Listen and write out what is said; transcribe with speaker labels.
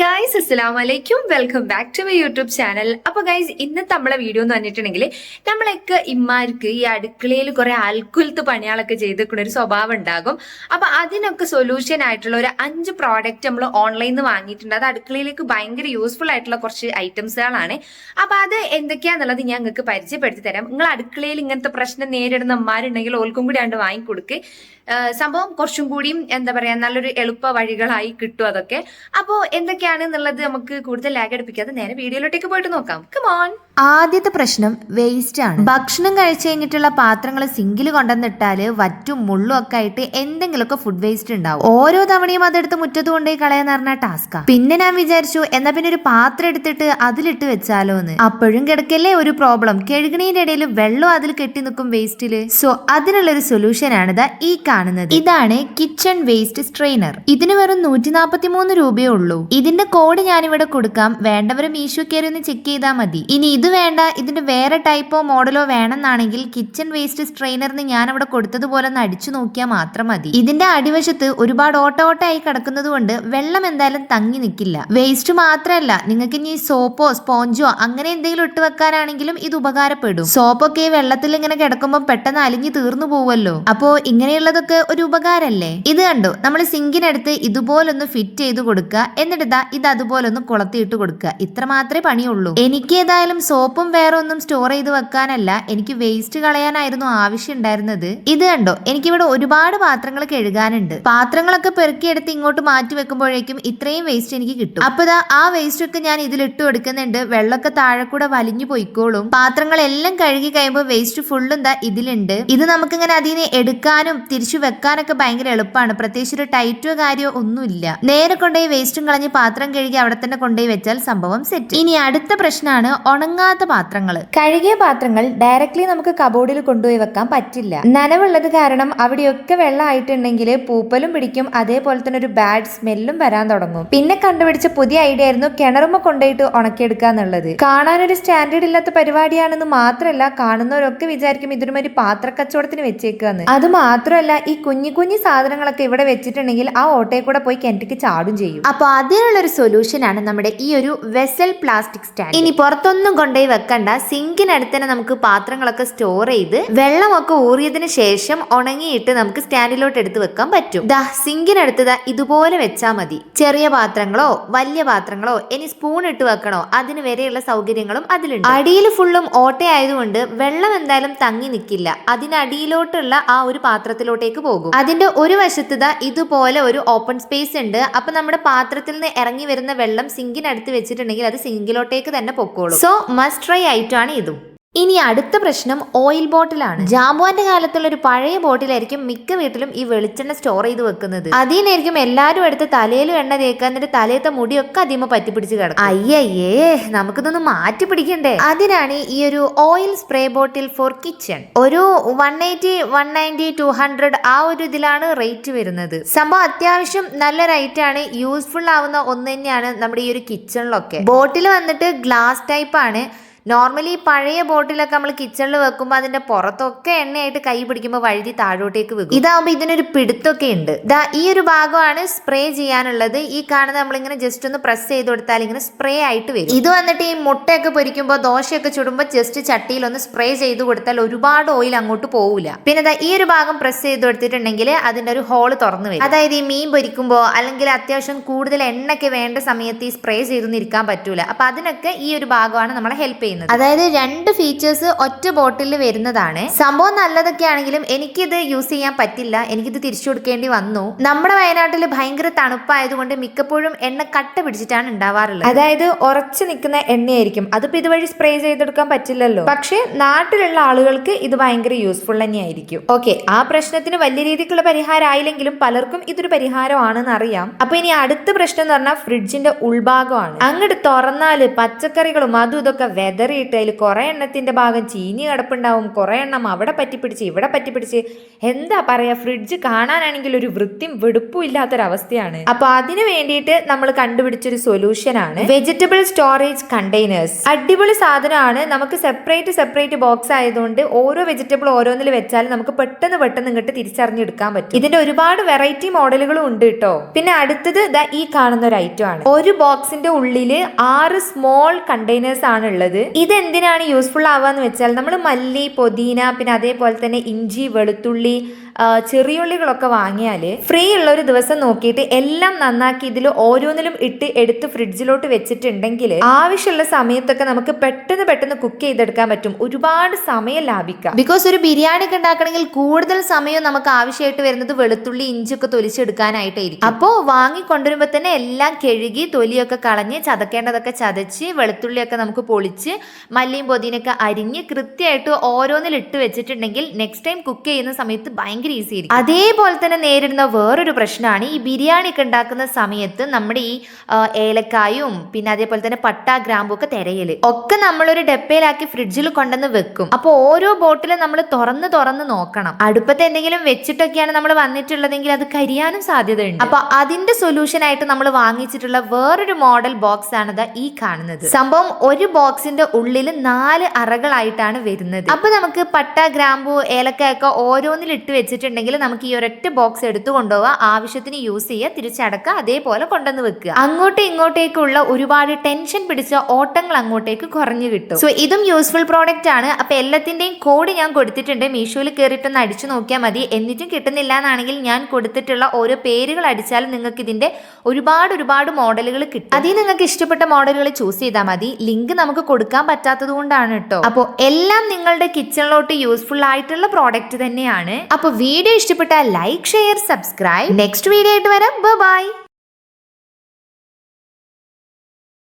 Speaker 1: Guys അസ്സലാമലൈക്കും welcome back to my YouTube channel. അപ്പൊ guys ഇന്നത്തെ നമ്മളെ വീഡിയോ എന്ന് പറഞ്ഞിട്ടുണ്ടെങ്കിൽ നമ്മളൊക്കെ ഇമ്മാർക്ക് ഈ അടുക്കളയിൽ കുറെ അൽക്കുലത്ത് പണികളൊക്കെ ചെയ്തിരിക്കുന്ന ഒരു സ്വഭാവം ഉണ്ടാകും. അപ്പൊ അതിനൊക്കെ സൊല്യൂഷൻ ആയിട്ടുള്ള ഒരു 5 പ്രോഡക്റ്റ് നമ്മൾ ഓൺലൈനിൽ നിന്ന് വാങ്ങിയിട്ടുണ്ട്. അത് അടുക്കളയിലേക്ക് ഭയങ്കര യൂസ്ഫുൾ ആയിട്ടുള്ള കുറച്ച് ഐറ്റംസുകളാണ്. അപ്പൊ അത് എന്തൊക്കെയാന്നുള്ളത് ഞാൻ നിങ്ങൾക്ക് പരിചയപ്പെടുത്തി തരാം. നിങ്ങൾ അടുക്കളയിൽ ഇങ്ങനത്തെ പ്രശ്നം നേരിടുന്ന അമ്മമാരുണ്ടെങ്കിൽ ഓൾക്കും കൂടി ആണ്ട് വാങ്ങിക്കൊടുക്ക്. സംഭവം കുറച്ചും കൂടിയും എന്താ പറയാ നല്ലൊരു എളുപ്പ വഴികളായി കിട്ടും അതൊക്കെ. അപ്പോ എന്തൊക്കെയാണ് എന്നുള്ളത് നമുക്ക് കൂടുതൽ ലാഗ് അടുപ്പിക്കാതെ നേരെ വീഡിയോയിലോട്ടേക്ക് പോയിട്ട് നോക്കാം. കമോൺ.
Speaker 2: ആദ്യത്തെ പ്രശ്നം വേസ്റ്റ് ആണ്. ഭക്ഷണം കഴിച്ചു കഴിഞ്ഞിട്ടുള്ള പാത്രങ്ങൾ സിങ്കിൽ കൊണ്ടുവന്നിട്ടാല് വറ്റും മുള്ളും ഒക്കെ ആയിട്ട് എന്തെങ്കിലുമൊക്കെ ഫുഡ് വേസ്റ്റ് ഉണ്ടാവും. ഓരോ തവണയും അതെടുത്ത് മുറ്റത്ത് കൊണ്ടുപോയി കളയാന്ന് പറഞ്ഞ ടാസ്കാ. പിന്നെ ഞാൻ വിചാരിച്ചു എന്നാ പിന്നെ ഒരു പാത്രം എടുത്തിട്ട് അതിലിട്ട് വെച്ചാലോ എന്ന്. അപ്പോഴും കിടക്കല്ലേ ഒരു പ്രോബ്ലം. കഴുകണീന്റെ ഇടയിൽ വെള്ളം അതിൽ കെട്ടി നിൽക്കും വേസ്റ്റില്. സോ അതിനുള്ളൊരു സൊല്യൂഷൻ ആണിത് ഈ കാണുന്നത്. ഇതാണ് കിച്ചൺ വേസ്റ്റ് സ്ട്രെയിനർ. ഇതിന് വെറും 143 രൂപയേ ഉള്ളൂ. ഇതിന്റെ കോഡ് ഞാനിവിടെ കൊടുക്കാം. വേണ്ടവർ മീഷോ കയറി ഒന്ന് ചെക്ക് ചെയ്താൽ മതി. ഇനി ഇത് വേണ്ട, ഇതിന്റെ വേറെ ടൈപ്പോ മോഡലോ വേണമെന്നാണെങ്കിൽ കിച്ചൺ വേസ്റ്റ് സ്ട്രെയിനറിന് ഞാൻ അവിടെ കൊടുത്തതുപോലെ ഒന്ന് അടിച്ചു നോക്കിയാൽ മാത്രം മതി. ഇതിന്റെ അടിവശത്ത് ഒരുപാട് ഓട്ടോട്ടായി കിടക്കുന്നത് കൊണ്ട് വെള്ളം എന്തായാലും തങ്ങി നിൽക്കില്ല. വേസ്റ്റ് മാത്രമല്ല, നിങ്ങൾക്ക് ഇനി സോപ്പോ സ്പോഞ്ചോ അങ്ങനെ എന്തെങ്കിലും ഇട്ട് വെക്കാനാണെങ്കിലും ഇത് ഉപകാരപ്പെടും. സോപ്പൊക്കെ വെള്ളത്തിൽ ഇങ്ങനെ കിടക്കുമ്പോൾ പെട്ടെന്ന് അലിഞ്ഞു തീർന്നു പോവല്ലോ. അപ്പോ ഇങ്ങനെയുള്ളതൊക്കെ ഒരു ഉപകാരല്ലേ. ഇത് കണ്ടോ, നമ്മൾ സിങ്കിനടുത്ത് ഇതുപോലൊന്ന് ഫിറ്റ് ചെയ്ത് കൊടുക്കുക. എന്നിട്ട് ഇത് അതുപോലൊന്ന് കൊളത്തിയിട്ട് കൊടുക്കുക. ഇത്ര മാത്രമേ പണിയുള്ളൂ. എനിക്ക് ഏതായാലും സോപ്പും വേറെ ഒന്നും സ്റ്റോർ ചെയ്ത് വെക്കാനല്ല, എനിക്ക് വേസ്റ്റ് കളയാനായിരുന്നു ആവശ്യം ഉണ്ടായിരുന്നത്. ഇത് കണ്ടോ, എനിക്കിവിടെ ഒരുപാട് പാത്രങ്ങൾ കഴുകാനുണ്ട്. പാത്രങ്ങളൊക്കെ പെറുക്കിയെടുത്ത് ഇങ്ങോട്ട് മാറ്റി വെക്കുമ്പോഴേക്കും ഇത്രയും വേസ്റ്റ് എനിക്ക് കിട്ടും. അപ്പൊ ആ വേസ്റ്റ് ഒക്കെ ഞാൻ ഇതിലിട്ട് കൊടുക്കുന്നുണ്ട്. വെള്ളമൊക്കെ താഴെ കൂടെ വലിഞ്ഞു പോയിക്കോളും. പാത്രങ്ങളെല്ലാം കഴുകി കഴിയുമ്പോൾ വേസ്റ്റ് ഫുള്ളും ഇതിലുണ്ട്. ഇത് നമുക്കിങ്ങനെ അതിനെ എടുക്കാനും തിരിച്ചു വെക്കാനൊക്കെ ഭയങ്കര എളുപ്പമാണ്. പ്രത്യേകിച്ച് ഒരു ടൈറ്റോ കാര്യമോ ഒന്നുമില്ല. നേരെ കൊണ്ടുപോയി വേസ്റ്റും കളഞ്ഞ് പാത്രം കഴുകി അവിടെ തന്നെ കൊണ്ടുപോയി വെച്ചാൽ സംഭവം സെറ്റ്. ഇനി അടുത്ത പ്രശ്നമാണ് ഉണങ്ങാത്ത പാത്രങ്ങൾ. കഴുകിയ പാത്രങ്ങൾ ഡയറക്ട്ലി നമുക്ക് കബോർഡിൽ കൊണ്ടുപോയി വെക്കാൻ പറ്റില്ല. നനവുള്ളത് കാരണം അവിടെയൊക്കെ വെള്ളം ആയിട്ടുണ്ടെങ്കിൽ പൂപ്പലും പിടിക്കും. അതേപോലെ തന്നെ ഒരു ബാഡ് സ്മെല്ലും വരാൻ തുടങ്ങും. പിന്നെ കണ്ടുപിടിച്ച പുതിയ ഐഡിയ ആയിരുന്നു കിണറുമ്മ കൊണ്ടുപോയിട്ട് ഉണക്കിയെടുക്കുക എന്നുള്ളത്. കാണാനൊരു സ്റ്റാൻഡേർഡ് ഇല്ലാത്ത പരിപാടിയാണെന്ന് മാത്രമല്ല, കാണുന്നവരൊക്കെ വിചാരിക്കും ഇതൊരുമാതിരി പാത്രക്കച്ചവടത്തിന് വെച്ചേക്കാന്ന്. അത് മാത്രമല്ല, ഈ കുഞ്ഞു കുഞ്ഞു സാധനങ്ങളൊക്കെ ഇവിടെ വെച്ചിട്ടുണ്ടെങ്കിൽ ആ ഓട്ടയിൽ കൂടെ പോയി കിണറ്റിക്ക് ചാടും ചെയ്യും. അപ്പൊ അതിനുള്ള ഒരു സൊല്യൂഷൻ ആണ് നമ്മുടെ ഈ ഒരു വെസൽ പ്ലാസ്റ്റിക് സ്റ്റാൻഡ്. ഇനി പുറത്തൊന്നും കൊണ്ടുപോയി വെക്കണ്ട. സിങ്കിനടുത്ത് തന്നെ നമുക്ക് പാത്രങ്ങളൊക്കെ സ്റ്റോർ ചെയ്ത് വെള്ളമൊക്കെ ഊറിയതിനു ശേഷം ഉണങ്ങിയിട്ട് നമുക്ക് സ്റ്റാൻഡിലോട്ട് എടുത്ത് വെക്കാൻ പറ്റും. സിങ്കിനടുത്ത് ഇതുപോലെ വെച്ചാൽ മതി. ചെറിയ പാത്രങ്ങളോ വലിയ പാത്രങ്ങളോ ഇനി സ്പൂൺ ഇട്ട് വെക്കണോ അതിന് വരെയുള്ള സൗകര്യങ്ങളും അതിലുണ്ട്. അടിയിൽ ഫുള്ളും ഓട്ടയായതുകൊണ്ട് വെള്ളം എന്തായാലും തങ്ങി നിൽക്കില്ല. അതിനടിയിലോട്ടുള്ള ആ ഒരു പാത്രത്തിലോട്ടേക്ക് പോകും. അതിന്റെ ഒരു വശത്ത് ഇതുപോലെ ഒരു ഓപ്പൺ സ്പേസ് ഉണ്ട്. അപ്പൊ നമ്മുടെ പാത്രത്തിൽ നിന്ന് ഇറങ്ങി വരുന്ന വെള്ളം സിങ്കിനടുത്ത് വെച്ചിട്ടുണ്ടെങ്കിൽ അത് സിങ്കിലോട്ടേക്ക് തന്നെ പൊക്കോളും. സോ മസ്റ്റ് ട്രൈ ആയിട്ടാണ് ഇതും. ഇനി അടുത്ത പ്രശ്നം ഓയിൽ ബോട്ടിലാണ്. ജാമ്പുവാന്റെ കാലത്തുള്ള ഒരു പഴയ ബോട്ടിലായിരിക്കും മിക്ക വീട്ടിലും ഈ വെളിച്ചെണ്ണ സ്റ്റോർ ചെയ്ത് വെക്കുന്നത്. അതിനായിരിക്കും എല്ലാവരും എടുത്ത് തലയിലും എണ്ണ തേക്കുക. എന്നിട്ട് തലയത്തെ മുടിയൊക്കെ അതിമ പറ്റിപ്പിടിച്ച് കിടക്കും. അയ്യേ, നമുക്കിതൊന്ന് മാറ്റി പിടിക്കണ്ടേ. അതിനാണ് ഈ ഒരു ഓയിൽ സ്പ്രേ ബോട്ടിൽ ഫോർ കിച്ചൺ. ഒരു 180, 190, 200 ആ ഒരു ഇതിലാണ് റേറ്റ് വരുന്നത്. സംഭവം അത്യാവശ്യം നല്ല റേറ്റ് ആണ്. യൂസ്ഫുൾ ആവുന്ന ഒന്ന് തന്നെയാണ് നമ്മുടെ ഈ ഒരു കിച്ചണിലൊക്കെ. ബോട്ടിൽ വന്നിട്ട് ഗ്ലാസ് ടൈപ്പ് ആണ്. നോർമലി പഴയ ബോട്ടിലൊക്കെ നമ്മൾ കിച്ചണിൽ വെക്കുമ്പോൾ അതിന്റെ പുറത്തൊക്കെ എണ്ണയായിട്ട് കൈ പിടിക്കുമ്പോൾ വഴുതി താഴോട്ടേക്ക് വെക്കും. ഇതാവുമ്പോൾ ഇതിനൊരു പിടുത്തൊക്കെ ഉണ്ട്. ഈ ഒരു ഭാഗമാണ് സ്പ്രേ ചെയ്യാനുള്ളത്. ഈ കാണുന്നത് നമ്മളിങ്ങനെ ജസ്റ്റ് ഒന്ന് പ്രസ് ചെയ്ത് കൊടുത്താൽ ഇങ്ങനെ സ്പ്രേ ആയിട്ട് വരും. ഇത് വന്നിട്ട് ഈ മുട്ടയൊക്കെ പൊരിക്കുമ്പോൾ ദോശയൊക്കെ ചുടുമ്പോൾ ജസ്റ്റ് ചട്ടിയിൽ ഒന്ന് സ്പ്രേ ചെയ്ത് കൊടുത്താൽ ഒരുപാട് ഓയിൽ അങ്ങോട്ട് പോവില്ല. പിന്നെ ഈ ഒരു ഭാഗം പ്രസ് ചെയ്ത് കൊടുത്തിട്ടുണ്ടെങ്കിൽ അതിന്റെ ഒരു ഹോള് തുറന്നു വരും. അതായത് ഈ മീൻ പൊരിക്കുമ്പോൾ അല്ലെങ്കിൽ അത്യാവശ്യം കൂടുതൽ എണ്ണയൊക്കെ വേണ്ട സമയത്ത് ഈ സ്പ്രേ ചെയ്തൊന്നും ഇരിക്കാൻ പറ്റൂല. അപ്പൊ അതിനൊക്കെ ഈ ഒരു ഭാഗമാണ് നമ്മളെ ഹെൽപ്പ്. അതായത് 2 ഫീച്ചേഴ്സ് ഒറ്റ ബോട്ടിൽ വരുന്നതാണ്. സംഭവം നല്ലതൊക്കെ ആണെങ്കിലും എനിക്കിത് യൂസ് ചെയ്യാൻ പറ്റില്ല. എനിക്കിത് തിരിച്ചു കൊടുക്കേണ്ടി വന്നു. നമ്മുടെ വയനാട്ടിൽ ഭയങ്കര തണുപ്പായതുകൊണ്ട് മിക്കപ്പോഴും എണ്ണ കട്ട പിടിച്ചിട്ടാണ് ഉണ്ടാവാറുള്ളത്. അതായത് ഉറച്ചു നിൽക്കുന്ന എണ്ണയായിരിക്കും. അതിപ്പോ ഇതുവഴി സ്പ്രേ ചെയ്തെടുക്കാൻ പറ്റില്ലല്ലോ. പക്ഷെ നാട്ടിലുള്ള ആളുകൾക്ക് ഇത് ഭയങ്കര യൂസ്ഫുൾ തന്നെയായിരിക്കും. ഓക്കെ, ആ പ്രശ്നത്തിന് വലിയ രീതിക്കുള്ള പരിഹാരം ആയില്ലെങ്കിലും പലർക്കും ഇതൊരു പരിഹാരമാണെന്ന് അറിയാം. അപ്പൊ ഇനി അടുത്ത പ്രശ്നം എന്ന് പറഞ്ഞാൽ ഫ്രിഡ്ജിന്റെ ഉൾഭാഗമാണ്. അങ്ങോട്ട് തുറന്നാല് പച്ചക്കറികളും അതും ഇതൊക്കെ
Speaker 1: ചെതറിയിട്ട് അതിൽ കുറെ എണ്ണത്തിന്റെ ഭാഗം ചീഞ്ഞ് കിടപ്പുണ്ടാവും, കുറെ എണ്ണം അവിടെ പറ്റിപ്പിടിച്ച് ഇവിടെ പറ്റിപ്പിടിച്ച് എന്താ പറയാ, ഫ്രിഡ്ജ് കാണാനാണെങ്കിൽ ഒരു വൃത്തിയും വെടുപ്പും ഇല്ലാത്തൊരവസ്ഥയാണ്. അപ്പൊ അതിന് വേണ്ടിയിട്ട് നമ്മൾ കണ്ടുപിടിച്ചൊരു സൊല്യൂഷൻ ആണ് വെജിറ്റബിൾ സ്റ്റോറേജ് കണ്ടെയ്നേഴ്സ്. അടിപൊളി സാധനമാണ്. നമുക്ക് സെപ്പറേറ്റ് ബോക്സ് ആയതുകൊണ്ട് ഓരോ വെജിറ്റബിൾ ഓരോന്നിൽ വെച്ചാൽ നമുക്ക് പെട്ടെന്ന് ഇങ്ങോട്ട് തിരിച്ചറിഞ്ഞെടുക്കാൻ പറ്റും. ഇതിന്റെ ഒരുപാട് വെറൈറ്റി മോഡലുകളും ഉണ്ട് കേട്ടോ. പിന്നെ അടുത്തത് ഈ കാണുന്ന ഒരു ഐറ്റം ആണ്. ഒരു ബോക്സിന്റെ ഉള്ളിൽ 6 സ്മോൾ കണ്ടെയ്നേഴ്സ് ആണ് ഉള്ളത്. ഇത് എന്തിനാണ് യൂസ്ഫുൾ ആവാന്ന് വെച്ചാൽ നമ്മൾ മല്ലി, പുതിന, പിന്നെ അതേപോലെ തന്നെ ഇഞ്ചി, വെളുത്തുള്ളി, ചെറിയുള്ളികളൊക്കെ വാങ്ങിയാൽ ഫ്രീ ഉള്ള ഒരു ദിവസം നോക്കിയിട്ട് എല്ലാം നന്നാക്കി ഇതിൽ ഓരോന്നിലും എടുത്ത് ഫ്രിഡ്ജിലോട്ട് വെച്ചിട്ടുണ്ടെങ്കിൽ ആവശ്യമുള്ള സമയത്തൊക്കെ നമുക്ക് പെട്ടെന്ന് കുക്ക് ചെയ്തെടുക്കാൻ പറ്റും. ഒരുപാട് സമയം ലാഭിക്കാം. ബിക്കോസ് ഒരു ബിരിയാണി ഒക്കെ ഉണ്ടാക്കണമെങ്കിൽ കൂടുതൽ സമയം നമുക്ക് ആവശ്യമായിട്ട് വരുന്നത് വെളുത്തുള്ളി, ഇഞ്ചിയൊക്കെ തൊലിച്ചെടുക്കാനായിട്ടായിരിക്കും. അപ്പോൾ വാങ്ങിക്കൊണ്ടുവരുമ്പോൾ തന്നെ എല്ലാം കഴുകി തൊലിയൊക്കെ കളഞ്ഞ് ചതക്കേണ്ടതൊക്കെ ചതച്ച് വെളുത്തുള്ളിയൊക്കെ നമുക്ക് പൊളിച്ച് മല്ലിയും പൊതിനൊക്കെ അരിഞ്ഞ് കൃത്യമായിട്ട് ഓരോന്നിൽ ഇട്ട് വെച്ചിട്ടുണ്ടെങ്കിൽ നെക്സ്റ്റ് ടൈം കുക്ക് ചെയ്യുന്ന സമയത്ത് ഭയങ്കര ഈസി ആയിരിക്കും. അതേപോലെ തന്നെ നേരിടുന്ന വേറൊരു പ്രശ്നമാണ് ഈ ബിരിയാണി ഒക്കെ ഉണ്ടാക്കുന്ന സമയത്ത് നമ്മുടെ ഈ ഏലക്കായും പിന്നെ അതേപോലെ തന്നെ പട്ട, ഗ്രാമ്പു ഒക്കെ തിരയല് ഒക്കെ നമ്മളൊരു ഡപ്പയിലാക്കി ഫ്രിഡ്ജിൽ കൊണ്ടുവന്ന് വെക്കും. അപ്പോൾ ഓരോ ബോട്ടിലും നമ്മൾ തുറന്ന് നോക്കണം. അടുപ്പത്ത് എന്തെങ്കിലും വെച്ചിട്ടൊക്കെയാണ് നമ്മൾ വന്നിട്ടുള്ളതെങ്കിൽ അത് കരിയാനും സാധ്യതയുണ്ട്. അപ്പൊ അതിന്റെ സൊല്യൂഷൻ ആയിട്ട് നമ്മൾ വാങ്ങിച്ചിട്ടുള്ള വേറൊരു മോഡൽ ബോക്സ് ആണ് ഈ കാണുന്നത്. സംഭവം ഒരു ബോക്സിന്റെ ഉള്ളിൽ 4 അറകളായിട്ടാണ് വരുന്നത്. അപ്പൊ നമുക്ക് പട്ട, ഗ്രാമ്പു, ഏലക്കായൊക്കെ ഓരോന്നിൽ ഇട്ട് വെച്ചിട്ടുണ്ടെങ്കിൽ നമുക്ക് ഈ ഒരൊറ്റ ബോക്സ് എടുത്തു കൊണ്ടുപോവുക, ആവശ്യത്തിന് യൂസ് ചെയ്യുക, തിരിച്ചടക്കുക, അതേപോലെ കൊണ്ടുവന്ന് വെക്കുക. അങ്ങോട്ടും ഇങ്ങോട്ടേക്കുള്ള ഒരുപാട് ടെൻഷൻ പിടിച്ച ഓട്ടങ്ങൾ അങ്ങോട്ടേക്ക് കുറഞ്ഞു കിട്ടും. സോ ഇതും യൂസ്ഫുൾ പ്രോഡക്റ്റ് ആണ്. അപ്പൊ എല്ലാത്തിന്റെയും കോഡ് ഞാൻ കൊടുത്തിട്ടുണ്ട്. മീഷോയിൽ കയറിയിട്ടൊന്ന് അടിച്ചു നോക്കിയാൽ മതി. എന്നിട്ടും കിട്ടുന്നില്ല എന്നാണെങ്കിൽ ഞാൻ കൊടുത്തിട്ടുള്ള ഓരോ പേരുകൾ അടിച്ചാൽ നിങ്ങൾക്ക് ഇതിന്റെ ഒരുപാട് മോഡലുകൾ കിട്ടും. അതിൽ നിങ്ങൾക്ക് ഇഷ്ടപ്പെട്ട മോഡലുകൾ ചൂസ് ചെയ്താൽ മതി. ലിങ്ക് നമുക്ക് കൊടുക്കാൻ പറ്റാത്തത് കൊണ്ടാണ് കേട്ടോ. അപ്പോൾ എല്ലാം നിങ്ങളുടെ കിച്ചണിലോട്ട് യൂസ്ഫുൾ ആയിട്ടുള്ള പ്രോഡക്റ്റ് തന്നെയാണ്. അപ്പോൾ വീഡിയോ ഇഷ്ടപ്പെട്ടാൽ like, share, subscribe. Next video ആയിട്ട് വരാം. ബൈ.